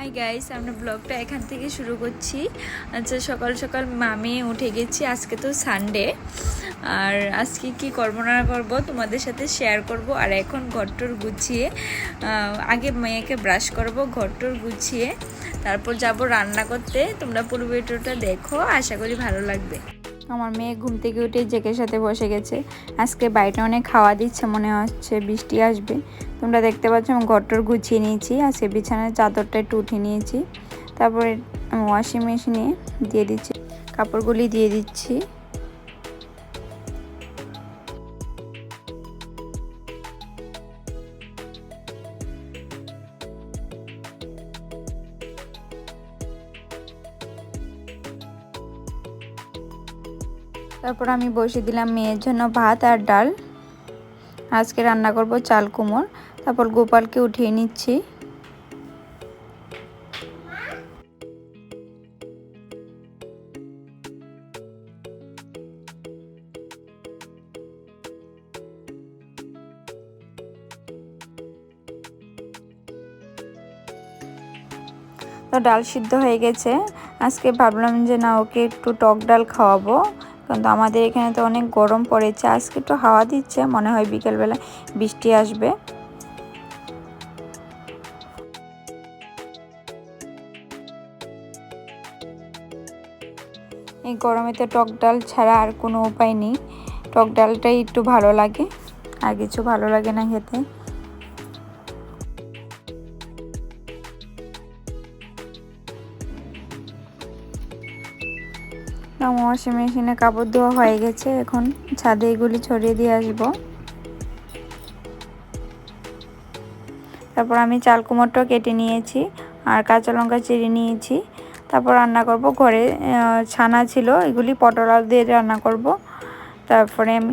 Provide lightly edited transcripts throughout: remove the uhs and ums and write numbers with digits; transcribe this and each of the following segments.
Hi guys, আমরা ব্লগটা এখান থেকে শুরু করছি। আচ্ছা, সকাল সকাল মামে উঠে গেছি। আজকে তো সানডে, আর আজকে কি করবো না করবো তোমাদের সাথে শেয়ার করব। আর এখন ঘরটর গুছিয়ে আগে মেয়েকে ব্রাশ করব, ঘরটর গুছিয়ে তারপর যাব রান্না করতে। তোমরা পুরো ভিডিওটা দেখো, আশা করি ভালো লাগবে। আমার মেয়ে ঘুম থেকে উঠে জেকের সাথে বসে গেছে। আজকে বাইরে অনেক হাওয়া দিচ্ছে, মনে হচ্ছে বৃষ্টি আসবে। তোমরা দেখতে পাচ্ছ আমি ঘরটর গুছিয়ে নিয়েছি। আজকে বিছানার চাদরটা একটু উঠিয়ে নিয়েছি। তারপরে আমি ওয়াশিং মেশিনে দিয়ে দিচ্ছি, কাপড়গুলি দিয়ে দিচ্ছি। তারপর আমি বসিয়ে দিলাম মেয়ের জন্য ভাত আর ডাল। আজকে রান্না করব চাল কুমড়। তারপর গোপালকে উঠিয়ে নিচ্ছি। তো ডাল সিদ্ধ হয়ে গেছে। আজকে ভাবলাম যে না, ওকে একটু টক ডাল খাওয়াবো, কিন্তু আমাদের এখানে তো অনেক গরম পড়েছে। আজকে একটু হাওয়া দিচ্ছে, মনে হয় বিকেলবেলা বৃষ্টি আসবে। এই গরমে তো টক ডাল ছাড়া আর কোনো উপায় নেই। টক ডালটাই একটু ভালো লাগে, আর কিছু ভালো লাগে না খেতে। ওয়াশিং মেশিনে কাপড় ধোয়া হয়ে গেছে, এখন ছাদে এগুলি ছড়িয়ে দিয়ে আসবো। তারপর আমি চাল কুমড়োটা কেটে নিয়েছি আর কাঁচা লঙ্কা চিড়ে নিয়েছি। তারপর রান্না করব। ঘরে ছানা ছিল, এগুলি পটল আলু দিয়ে রান্না করব। তারপরে আমি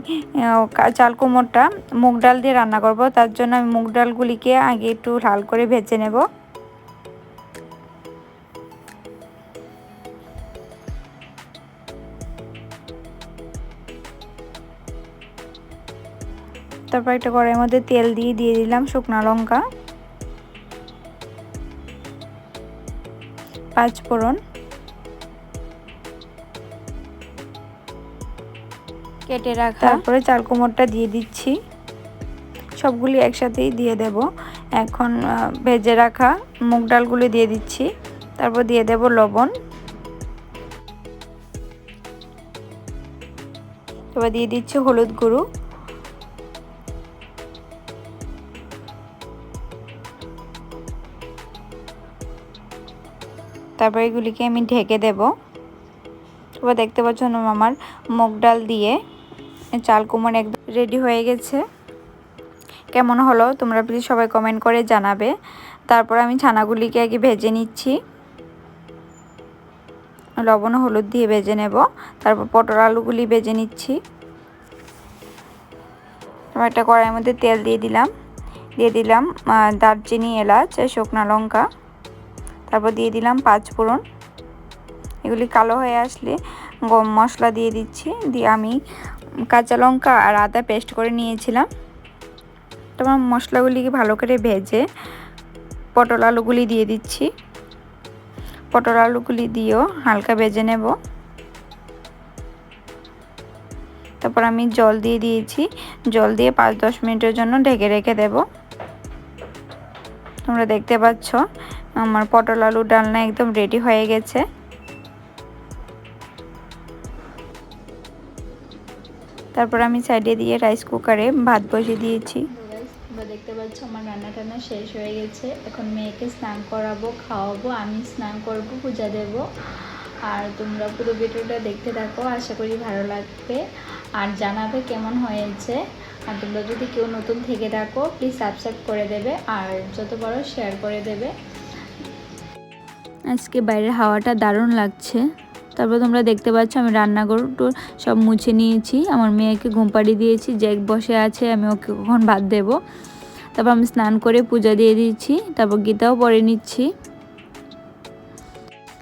চাল কুমড়োটা মুগ ডাল দিয়ে রান্না করব। তার জন্য আমি মুগ ডালগুলিকে আগে একটু লাল করে ভেজে নেব। তারপর একটা কড়াইয়ের মধ্যে তেল দিয়ে দিলাম শুকনো লঙ্কা, পাঁচ ফোড়ন, কেটে রাখা। তারপরে চাল কুমড়োটা দিয়ে দিচ্ছি, সবগুলি একসাথেই দিয়ে দেব। এখন ভেজে রাখা মুগ ডালগুলি দিয়ে দিচ্ছি। তারপর দিয়ে দেব লবণ। তারপর দিয়ে দিচ্ছি হলুদ গুঁড়ো। তারপর এগুলিকে আমি ঢেকে দেব। তারপর দেখতে পাচ্ছ আমার মুগ ডাল দিয়ে চাল কুমড়ো একদম রেডি হয়ে গেছে। কেমন হলো তোমরা প্লিজ সবাই কমেন্ট করে জানাবে। তারপর আমি ছানাগুলিকে আগে ভেজে নিচ্ছি, লবণ ও হলুদ দিয়ে ভেজে নেব। তারপর পটল আলুগুলি ভেজে নিচ্ছি। তারপর একটা কড়াইয়ের মধ্যে তেল দিয়ে দিলাম দারচিনি, এলাচ, শুকনো লঙ্কা। তারপর দিয়ে দিলাম পাঁচ ফোড়ন। এগুলি কালো হয়ে আসলে গরম মশলা দিয়ে দিচ্ছি। দিয়ে আমি কাঁচা লঙ্কা আর আদা পেস্ট করে নিয়েছিলাম। তারপর মশলাগুলিকে ভালো করে ভেজে পটল আলুগুলি দিয়ে দিচ্ছি। পটল আলুগুলি দিয়েও হালকা ভেজে নেব। তারপর আমি জল দিয়ে দিয়েছি। জল দিয়ে 5-10 মিনিটের জন্য ঢেকে রেখে দেব। তোমরা দেখতে পাচ্ছ আমার পটল আলু ডালনা একদম রেডি হয়ে গেছে। তারপর আমি সাইডে দিয়ে রাইস কুকারে ভাত বসিয়ে দিয়েছি। তোমরা দেখতে পাচ্ছ আমার রান্না টান্না শেষ হয়ে গেছে। এখন মেয়েকে স্নান করাবো, খাওয়াবো, আমি স্নান করব, পূজা দেব। আর তোমরা পুরো ভিডিওটা দেখতে থাকো, আশা করি ভালো লাগবে। আর জানাবে কেমন হয়েছে। আর তোমরা যদি কেউ নতুন থেকে থাকো প্লিজ সাবস্ক্রাইব করে দেবে, আর যত পারো শেয়ার করে দেবে। আজকে বাইরের হাওয়াটা দারুণ লাগছে। তারপর তোমরা দেখতে পাচ্ছ আমি রান্নাঘর সব মুছে নিয়েছি। আমার মেয়েকে ঘুম পাড়িয়ে দিয়েছি, জ্যাক বসে আছে, আমি ওকে কখন ভাত দেব। তারপর আমি স্নান করে পূজা দিয়ে দিচ্ছি। তারপর গীতাও পড়ে নিচ্ছি।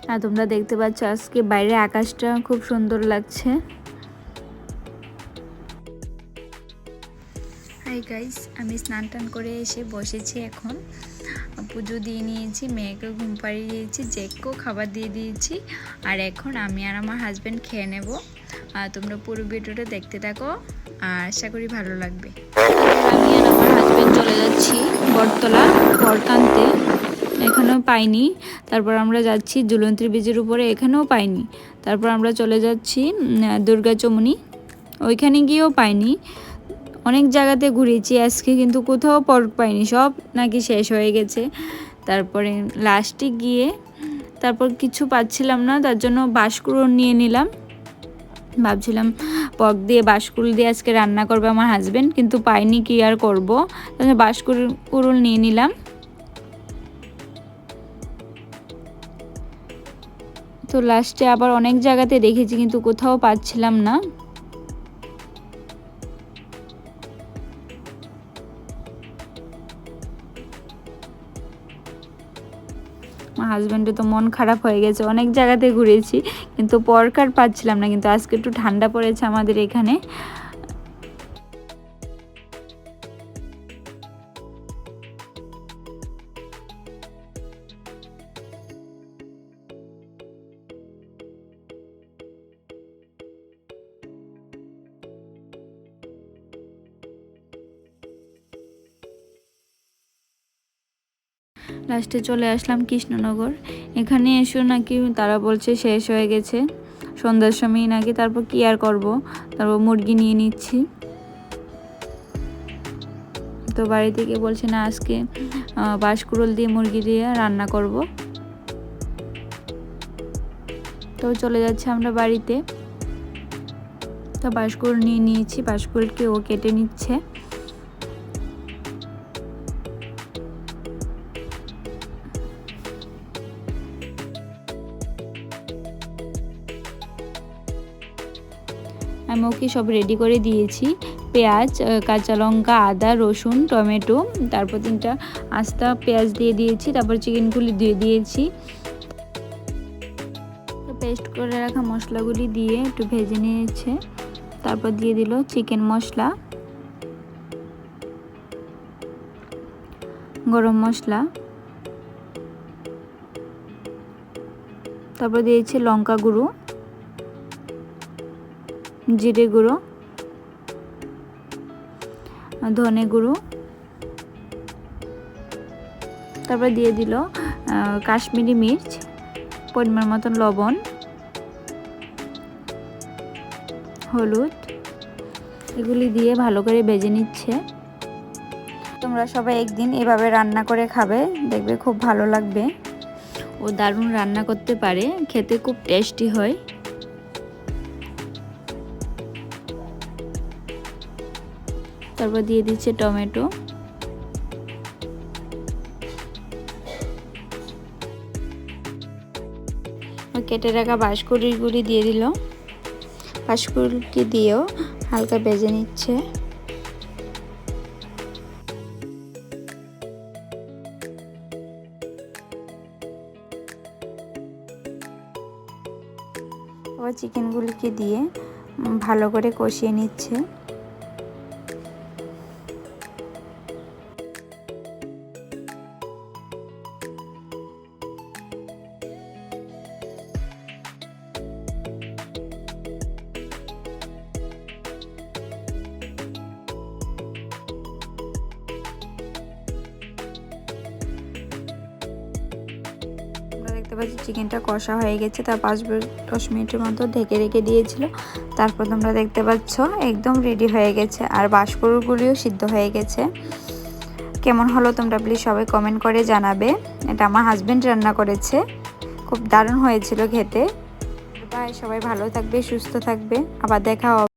আর তোমরা দেখতে পাচ্ছ আজকে বাইরে আকাশটা খুব সুন্দর লাগছে। হাই গাইস, আমি স্নান টান করে এসে বসেছি এখন। পুজো দিয়ে নিয়েছি, মেয়েকে ঘুম পাড়িয়ে দিয়েছি, জেককেও খাবার দিয়ে দিয়েছি। আর এখন আমি আর আমার হাজব্যান্ড খেয়ে নেব। তোমরা পুরো ভিডিওটা দেখতে থাকো, আর আশা করি ভালো লাগবে। আমি আর আমার হাজব্যান্ড চলে যাচ্ছি বটতলা বট আনতে, এখানেও পাইনি। তারপর আমরা যাচ্ছি ঝুলন্ত্রী ব্রিজের উপরে, এখানেও পাইনি। তারপর আমরা চলে যাচ্ছি দুর্গা চমুনি, ওইখানে গিয়েও পাইনি। অনেক জায়গাতে ঘুরেছি আজকে, কিন্তু কোথাও পর্ক পাইনি, সব নাকি শেষ হয়ে গেছে। তারপরে লাস্টে গিয়ে তারপর কিছু পাচ্ছিলাম না, তার জন্য বাঁশকুড়ুল নিয়ে নিলাম। ভাবছিলাম পর্ক দিয়ে বাঁশকুড়ুল দিয়ে আজকে রান্না করবে আমার হাজব্যান্ড, কিন্তু পাইনি, কি আর করবো, তাহলে বাঁশকুড়ুল নিয়ে নিলাম। তো লাস্টে আবার অনেক জায়গাতে দেখেছি, কিন্তু কোথাও পাচ্ছিলাম না। আমার হাজব্যান্ডের তো মন খারাপ হয়ে গেছে, অনেক জায়গাতে ঘুরেছি কিন্তু পর্ক আর পাচ্ছিলাম না। কিন্তু আজকে একটু ঠান্ডা পড়েছে আমাদের এখানে। লাস্টে চলে আসলাম কৃষ্ণনগর, এখানে এসো নাকি তারা বলছে শেষ হয়ে গেছে সন্ধ্যার সময় নাকি। তারপর কি আর করব, তারপর মুরগি নিয়ে নিচ্ছি। তো বাড়ি থেকে বলছে না আজকে বাঁশকুড়ুল দিয়ে মুরগি দিয়ে রান্না করব। তো চলে যাচ্ছে আমরা বাড়িতে। তো বাঁশকুড়ুল নিয়ে নিয়েছি, বাঁশকুড়ুলকে ও কেটে নিচ্ছে। আমি ওকে সব রেডি করে দিয়েছি, পেঁয়াজ, কাঁচা লঙ্কা, আদা, রসুন, টমেটো, তারপর 3টা আস্তা পেঁয়াজ দিয়ে দিয়েছি। তারপর চিকেনগুলি দিয়ে দিয়েছি। পেস্ট করে রাখা মশলাগুলি দিয়ে একটু ভেজে নিয়েছে। তারপর দিয়ে দিল চিকেন মশলা, গরম মশলা, তারপর দিয়েছি লঙ্কা গুঁড়ো, জিরে গুঁড়ো, ধনে গুঁড়ো, তারপর দিয়ে দিল কাশ্মীরি মির্চ, পরিমাণ মতন লবণ, হলুদ, এগুলি দিয়ে ভালো করে ভেজে নিচ্ছে। তোমরা সবাই একদিন এভাবে রান্না করে খাবে, দেখবে খুব ভালো লাগবে। ও দারুণ রান্না করতে পারে, খেতে খুব টেস্টি হয়। তারপর দিয়ে দিচ্ছে টমেটো, কেটে রাখা বাঁশকুড়ুলগুলি দিয়ে দিল। বাঁশকুড়ুলকে দিয়েও হালকা ভেজে নিচ্ছে। আবার চিকেনগুলিকে দিয়ে ভালো করে কষিয়ে নিচ্ছে। দেখতে পাচ্ছি চিকেনটা কষা হয়ে গেছে, তার 5-10 মিনিটের মতো ঢেকে রেখে দিয়েছিল। তারপর তোমরা দেখতে পাচ্ছ একদম রেডি হয়ে গেছে, আর বাঁশকুড়ুলগুলিও সিদ্ধ হয়ে গেছে। কেমন হলো তোমরা প্লিজ সবাই কমেন্ট করে জানাবে। এটা আমার হাজব্যান্ড রান্না করেছে, খুব দারুণ হয়েছিল খেতে। বাই, সবাই ভালো থাকবে, সুস্থ থাকবে, আবার দেখা হবে।